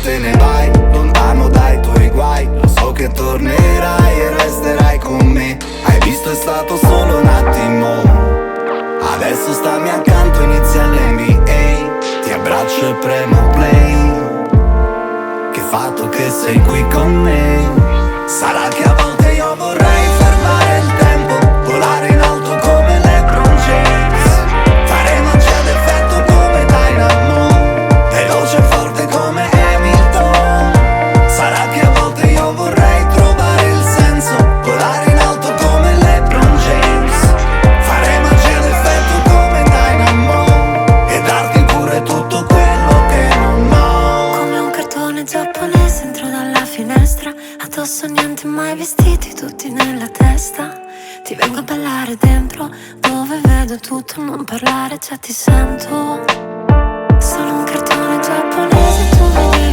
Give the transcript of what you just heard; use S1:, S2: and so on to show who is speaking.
S1: te ne vai lontano dai tuoi guai. Lo so che tornerai e resterai con me. Hai visto, è stato solo un attimo. Adesso stammi accanto, inizia l'NBA. Ti abbraccio e premo play. Che fatto che sei qui con me. Sarà che a volte io vorrei fermare il tempo, volare in alto come LeBron James, fare magia d'effetto come Dynamo, veloce e forte come Hamilton. Sarà che a volte io vorrei trovare il senso, volare in alto come LeBron James, fare magia d'effetto come Dynamo e darti pure tutto quello che non ho.
S2: Come un cartone giapponese entro dalla finestra, addosso niente mai, vestiti tutti nella testa. Ti vengo a ballare dentro, dove vedo tutto, non parlare, già ti sento. Sono un cartone giapponese, tu mi